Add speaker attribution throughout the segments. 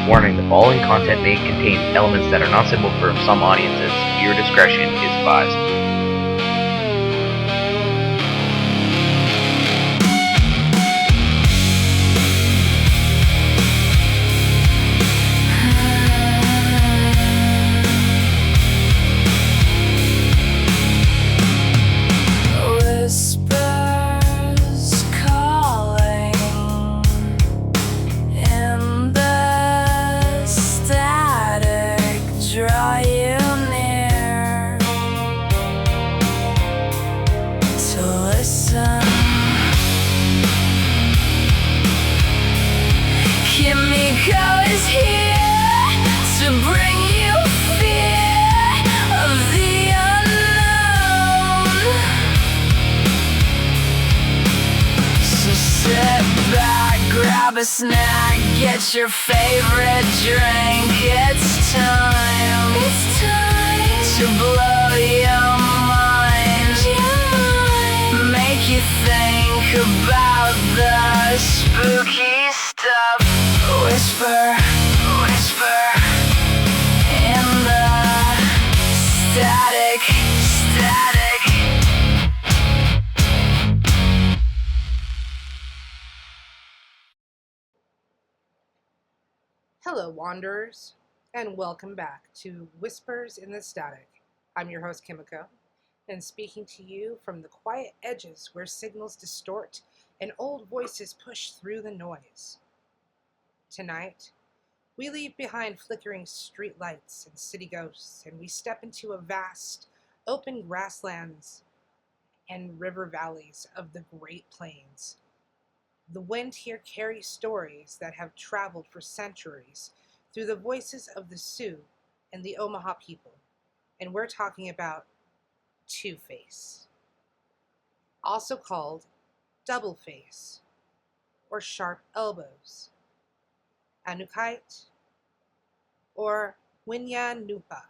Speaker 1: Warning, the following content may contain elements that are not suitable for some audiences. Viewer discretion is advised.
Speaker 2: Kimiko is here to bring you fear of the unknown. So sit back, grab a snack, get your favorite drink. It's time to blow your mind. Make you think about the spooky stuff. Whisper, whisper in the static.
Speaker 3: Hello, Wanderers, and welcome back to Whispers in the Static. I'm your host, Kimiko, and speaking to you from the quiet edges where signals distort and old voices push through the noise. Tonight, we leave behind flickering street lights and city ghosts, and we step into a vast, open grasslands and river valleys of the Great Plains. The wind here carries stories that have traveled for centuries through the voices of the Sioux and the Omaha people, and we're talking about Two-Face, also called Double Face or Sharp Elbows, Anukite, or Winyanupa.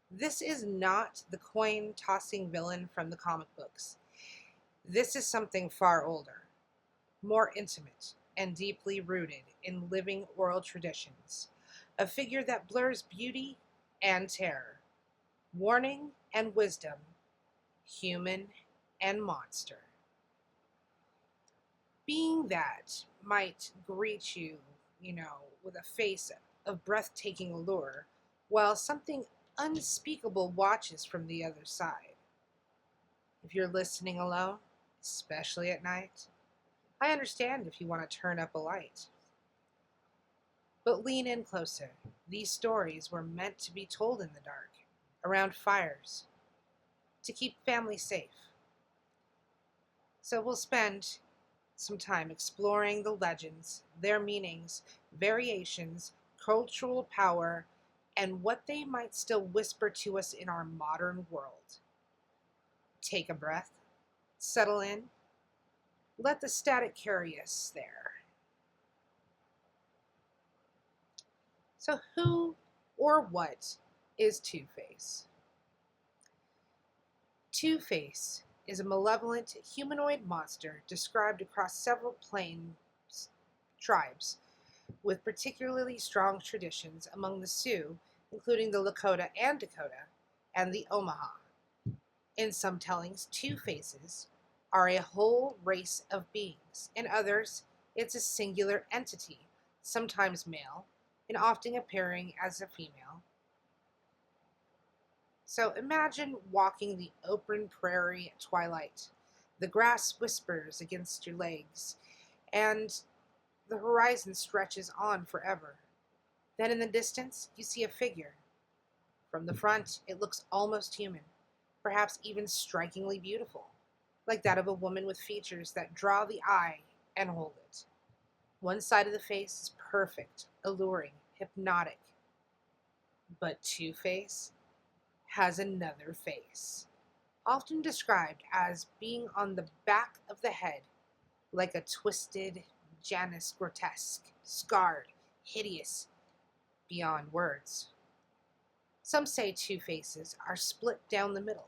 Speaker 3: This is not the coin-tossing villain from the comic books. This is something far older, more intimate, and deeply rooted in living oral traditions, a figure that blurs beauty and terror, warning and wisdom, human and monster. Being that might greet you, with a face of breathtaking allure, while something unspeakable watches from the other side. If you're listening alone, especially at night, I understand if you want to turn up a light. But lean in closer. These stories were meant to be told in the dark, around fires, to keep families safe. So we'll spend some time exploring the legends, their meanings, variations, cultural power, and what they might still whisper to us in our modern world. Take a breath, settle in, let the static carry us there. So who or what is Two-Face? Two-Face is a malevolent humanoid monster described across several plains tribes with particularly strong traditions among the Sioux, including the Lakota and Dakota, and the Omaha. In some tellings, Two-Faces are a whole race of beings. In others, it's a singular entity, sometimes male, and often appearing as a female. So imagine walking the open prairie at twilight. The grass whispers against your legs, and the horizon stretches on forever. Then in the distance, you see a figure. From the front, it looks almost human, perhaps even strikingly beautiful, like that of a woman with features that draw the eye and hold it. One side of the face is perfect, alluring, hypnotic. But Two-Face has another face, often described as being on the back of the head, like a twisted Janus, grotesque, scarred, hideous, beyond words. Some say Two-Faces are split down the middle.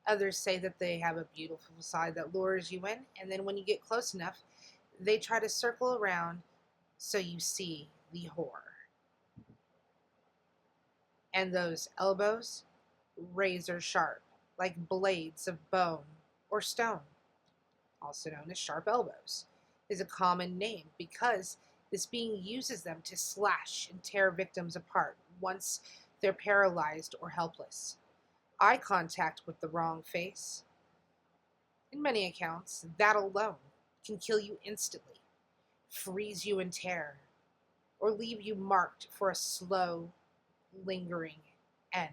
Speaker 3: Others say that they have a beautiful side that lures you in, and then when you get close enough, they try to circle around So you see the horror. And those elbows, razor sharp, like blades of bone or stone, also known as sharp elbows, is a common name because this being uses them to slash and tear victims apart once they're paralyzed or helpless. Eye contact with the wrong face, in many accounts, that alone can kill you instantly, freeze you in terror, or leave you marked for a slow, lingering end.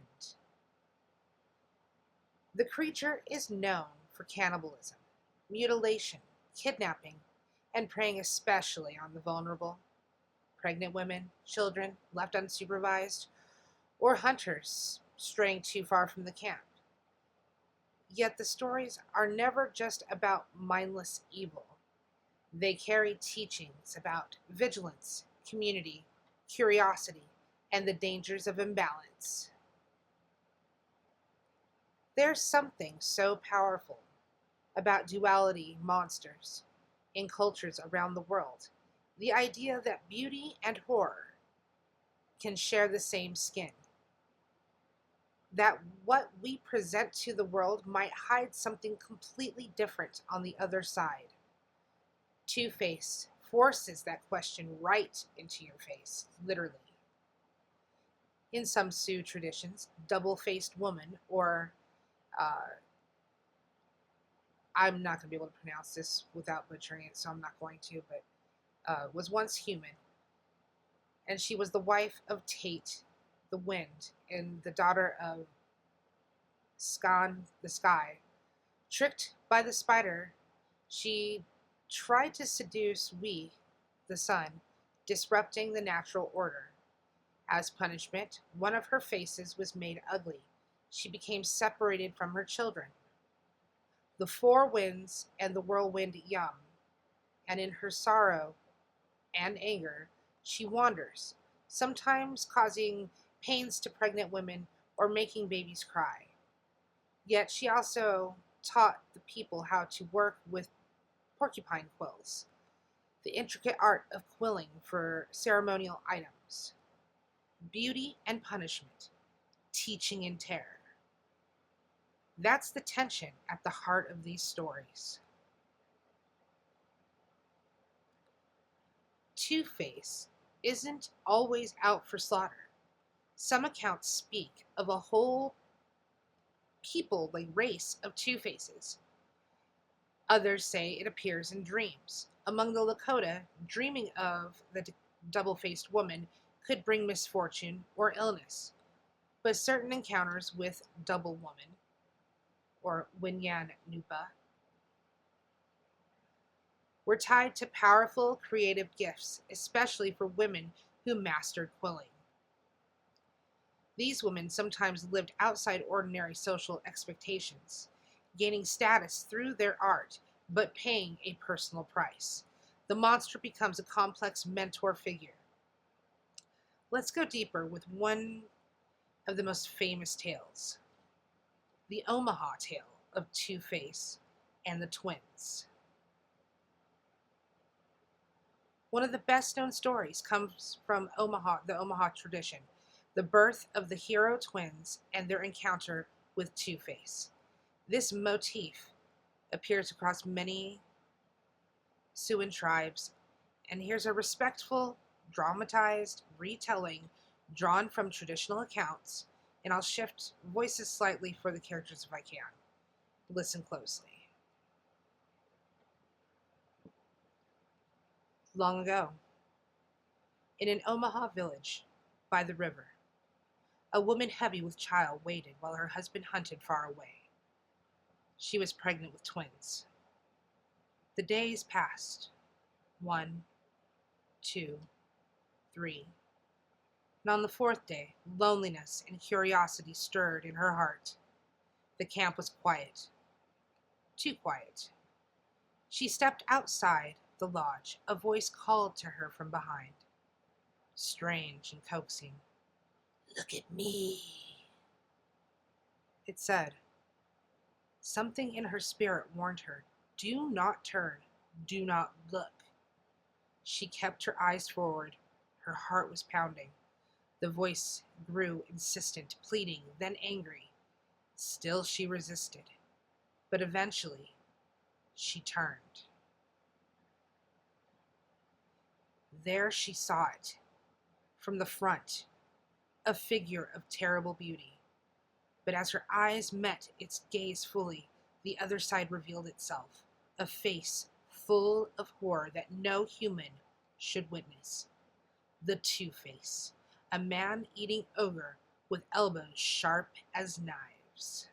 Speaker 3: The creature is known for cannibalism, mutilation, kidnapping, and preying especially on the vulnerable, pregnant women, children left unsupervised, or hunters straying too far from the camp. Yet the stories are never just about mindless evil. They carry teachings about vigilance, community, curiosity, and the dangers of imbalance. There's something so powerful about duality monsters in cultures around the world. The idea that beauty and horror can share the same skin. That what we present to the world might hide something completely different on the other side. Two-Face forces that question right into your face, literally. In some Sioux traditions, double-faced woman, or I'm not going to be able to pronounce this without butchering it, so I'm not going to, but was once human. And she was the wife of Tate, the Wind, and the daughter of Skan, the Sky. Tricked by the spider, she tried to seduce We, the sun, disrupting the natural order. As punishment, one of her faces was made ugly. She became separated from her children. The four winds and the whirlwind Yum, and in her sorrow and anger, she wanders, sometimes causing pains to pregnant women or making babies cry. Yet she also taught the people how to work with porcupine quills, the intricate art of quilling for ceremonial items. Beauty and punishment, teaching and terror. That's the tension at the heart of these stories. Two-Face isn't always out for slaughter. Some accounts speak of a whole people, like race, of Two-Faces. Others say it appears in dreams. Among the Lakota, dreaming of the double-faced woman could bring misfortune or illness. But certain encounters with Double Woman, or Winyan Nupa, were tied to powerful creative gifts, especially for women who mastered quilling. These women sometimes lived outside ordinary social expectations, gaining status through their art, but paying a personal price. The monster becomes a complex mentor figure. Let's go deeper with one of the most famous tales, the Omaha tale of Two-Face and the twins. One of the best known stories comes from the Omaha tradition, the birth of the hero twins and their encounter with Two-Face. This motif appears across many Siouan tribes, and here's a respectful, dramatized retelling drawn from traditional accounts, and I'll shift voices slightly for the characters if I can. Listen closely. Long ago, in an Omaha village by the river, a woman heavy with child waited while her husband hunted far away. She was pregnant with twins. The days passed. 1, 2, 3. And on the fourth day, loneliness and curiosity stirred in her heart. The camp was quiet. Too quiet. She stepped outside the lodge. A voice called to her from behind. Strange and coaxing. "Look at me," it said. Something in her spirit warned her. Do not turn. Do not look. She kept her eyes forward. Her heart was pounding. The voice grew insistent, pleading, then angry. Still she resisted. But eventually, she turned. There she saw it. From the front, a figure of terrible beauty. But as her eyes met its gaze fully, the other side revealed itself, a face full of horror that no human should witness. The Two-Face, a man-eating ogre with elbows sharp as knives.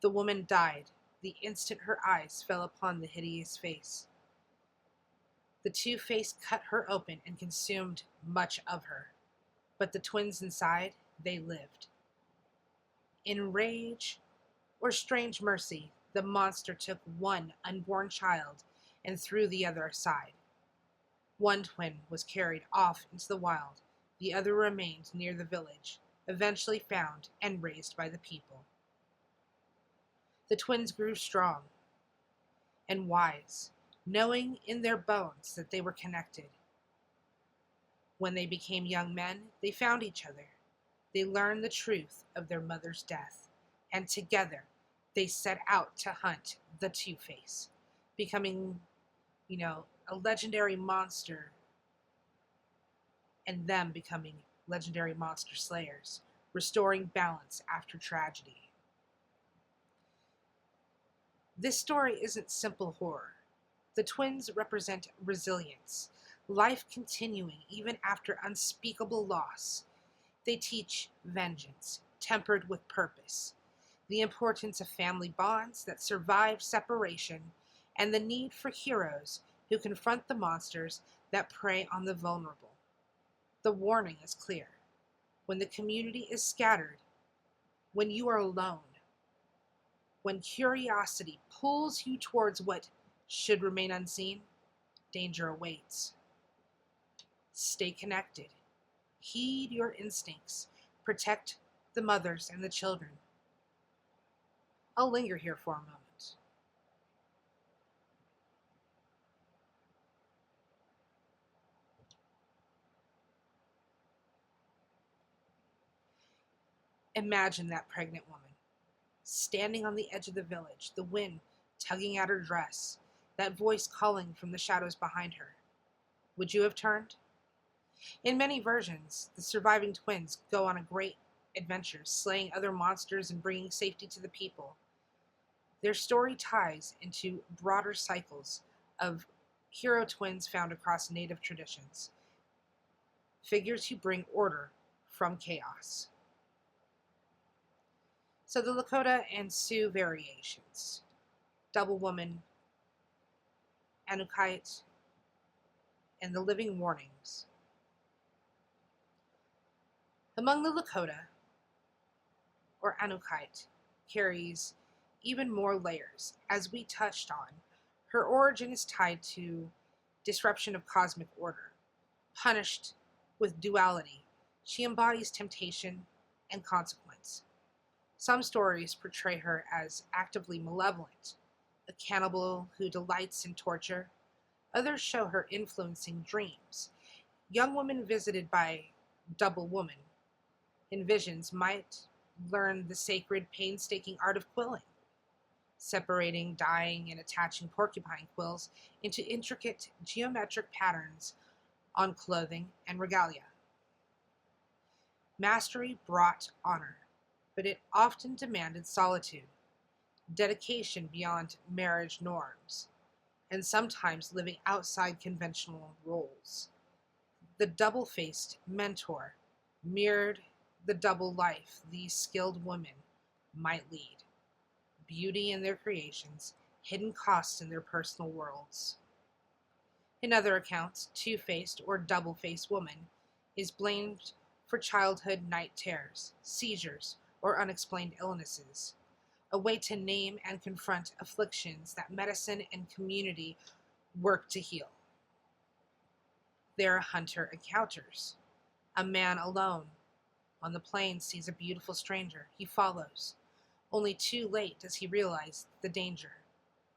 Speaker 3: The woman died the instant her eyes fell upon the hideous face. The Two-Face cut her open and consumed much of her, but the twins inside, they lived. In rage or strange mercy, the monster took one unborn child and threw the other aside. One twin was carried off into the wild, the other remained near the village, eventually found and raised by the people. The twins grew strong and wise, knowing in their bones that they were connected. When they became young men, they found each other. They learned the truth of their mother's death, and together they set out to hunt the Two-Face, becoming, a legendary monster, and them becoming legendary monster slayers, restoring balance after tragedy. This story isn't simple horror. The twins represent resilience, life continuing even after unspeakable loss. They teach vengeance, tempered with purpose, the importance of family bonds that survive separation, and the need for heroes who confront the monsters that prey on the vulnerable. The warning is clear. When the community is scattered, when you are alone, when curiosity pulls you towards what should remain unseen, danger awaits. Stay connected. Heed your instincts. Protect the mothers and the children. I'll linger here for a moment. Imagine that pregnant woman, standing on the edge of the village, the wind tugging at her dress, that voice calling from the shadows behind her. Would you have turned? In many versions, the surviving twins go on a great adventure, slaying other monsters and bringing safety to the people. Their story ties into broader cycles of hero twins found across native traditions, figures who bring order from chaos. So the Lakota and Sioux variations: Double Woman, Anukkite, and the Living Warnings. Among the Lakota, or Anukkite, carries even more layers. As we touched on, her origin is tied to disruption of cosmic order. Punished with duality, she embodies temptation and consequence. Some stories portray her as actively malevolent, a cannibal who delights in torture. Others show her influencing dreams. Young women visited by Double Woman in visions might learn the sacred, painstaking art of quilling, separating, dyeing, and attaching porcupine quills into intricate geometric patterns on clothing and regalia. Mastery brought honor, but it often demanded solitude, dedication beyond marriage norms, and sometimes living outside conventional roles. The double-faced mentor mirrored the double life these skilled women might lead: beauty in their creations, hidden costs in their personal worlds. In other accounts, two-faced or double-faced woman is blamed for childhood night terrors, seizures, or unexplained illnesses, a way to name and confront afflictions that medicine and community work to heal. There are hunter encounters. A man alone on the plains sees a beautiful stranger. He follows. Only too late does he realize the danger.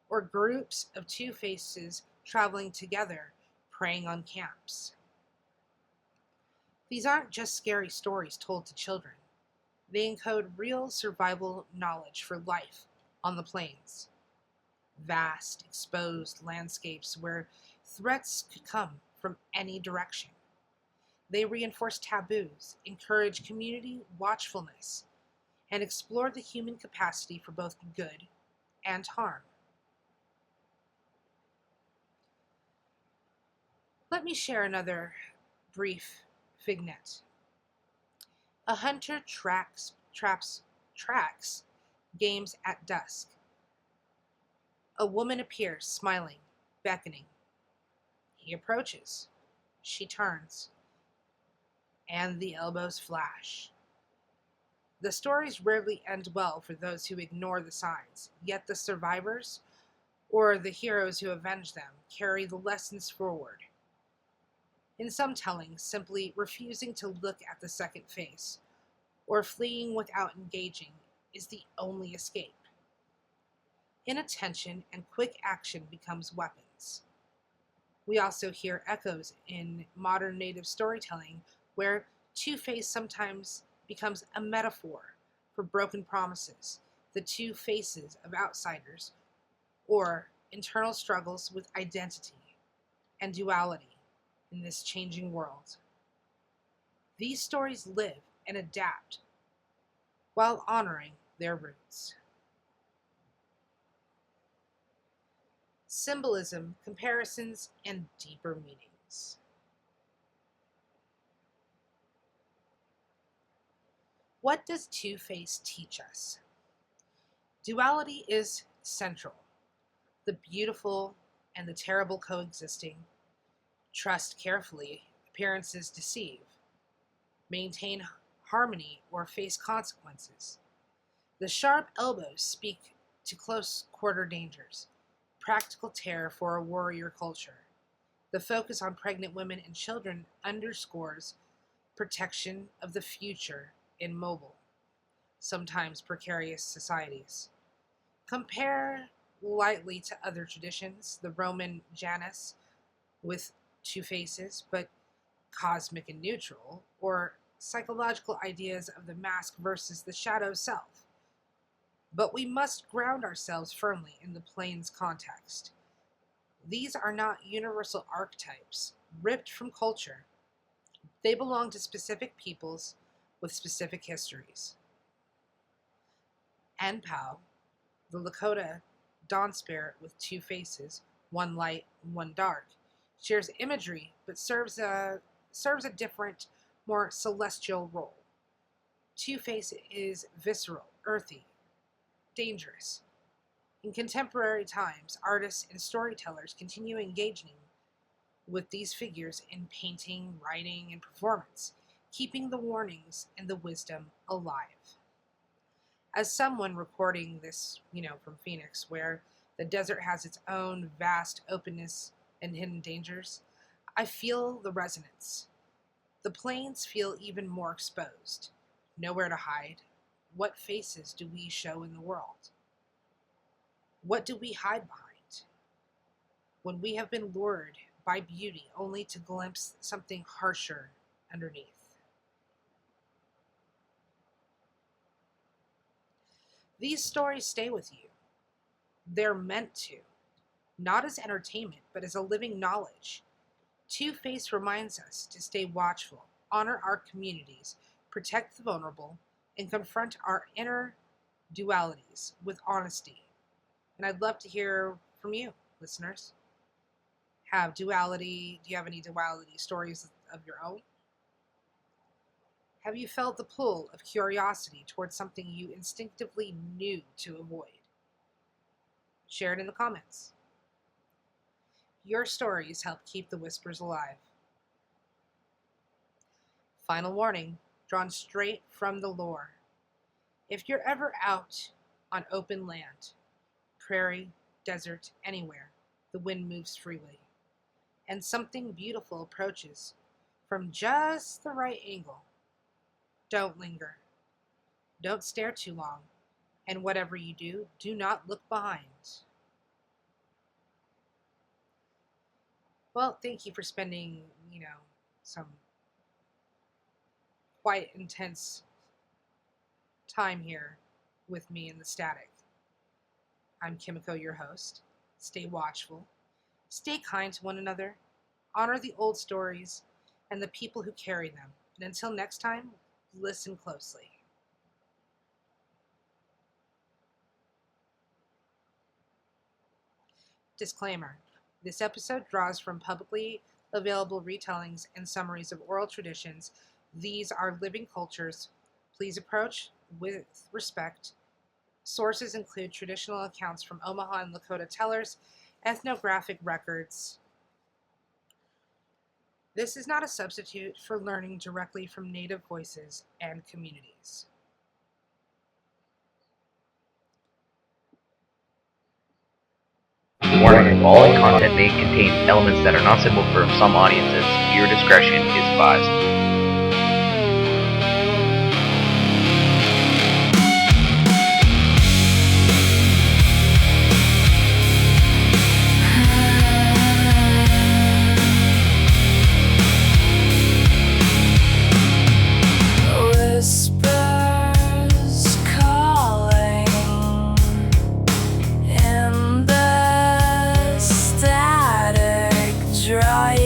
Speaker 3: Or groups of two-faces traveling together, preying on camps. These aren't just scary stories told to children. They encode real survival knowledge for life on the plains. Vast, exposed landscapes where threats could come from any direction. They reinforce taboos, encourage community watchfulness, and explore the human capacity for both good and harm. Let me share another brief vignette. A hunter tracks games at dusk. A woman appears, smiling, beckoning. He approaches. She turns, and the elbows flash. The stories rarely end well for those who ignore the signs, yet the survivors, or the heroes who avenge them, carry the lessons forward. In some tellings, simply refusing to look at the second face, or fleeing without engaging, is the only escape. Inattention and quick action becomes weapons. We also hear echoes in modern native storytelling where two-face sometimes becomes a metaphor for broken promises, the two faces of outsiders, or internal struggles with identity and duality in this changing world. These stories live and adapt while honoring their roots. Symbolism, comparisons, and deeper meanings. What does Two-Face teach us? Duality is central. The beautiful and the terrible coexisting. Trust carefully, appearances deceive. Maintain harmony or face consequences. The sharp elbows speak to close quarter dangers. Practical terror for a warrior culture. The focus on pregnant women and children underscores protection of the future in mobile, sometimes precarious societies. Compare lightly to other traditions, the Roman Janus with two faces, but cosmic and neutral, or psychological ideas of the mask versus the shadow self. But we must ground ourselves firmly in the plane's context. These are not universal archetypes ripped from culture. They belong to specific peoples with specific histories. Anpao, the Lakota dawn spirit with two faces, one light and one dark, shares imagery but serves a different, more celestial role. Two-Face is visceral, earthy, dangerous. In contemporary times, artists and storytellers continue engaging with these figures in painting, writing, and performance, keeping the warnings and the wisdom alive. As someone recording this, from Phoenix, where the desert has its own vast openness and hidden dangers, I feel the resonance. The plains feel even more exposed. Nowhere to hide. What faces do we show in the world? What do we hide behind? When we have been lured by beauty only to glimpse something harsher underneath. These stories stay with you. They're meant to. Not as entertainment, but as a living knowledge. Two-Face reminds us to stay watchful, honor our communities, protect the vulnerable, and confront our inner dualities with honesty. And I'd love to hear from you, listeners. Do you have any duality stories of your own? Have you felt the pull of curiosity towards something you instinctively knew to avoid? Share it in the comments. Your stories help keep the whispers alive. Final warning, drawn straight from the lore. If you're ever out on open land, prairie, desert, anywhere, the wind moves freely, and something beautiful approaches from just the right angle, don't linger. Don't stare too long, and whatever you do, do not look behind. Well, thank you for spending, some quite intense time here with me in the static. I'm Kimiko, your host. Stay watchful, stay kind to one another, honor the old stories and the people who carry them. And until next time, listen closely. Disclaimer: this episode draws from publicly available retellings and summaries of oral traditions. These are living cultures. Please approach with respect. Sources include traditional accounts from Omaha and Lakota tellers, ethnographic records. This is not a substitute for learning directly from Native voices and communities.
Speaker 1: Warning: the following content may contain elements that are not suitable for some audiences. Viewer discretion is advised.
Speaker 2: Whispers calling in the static, dry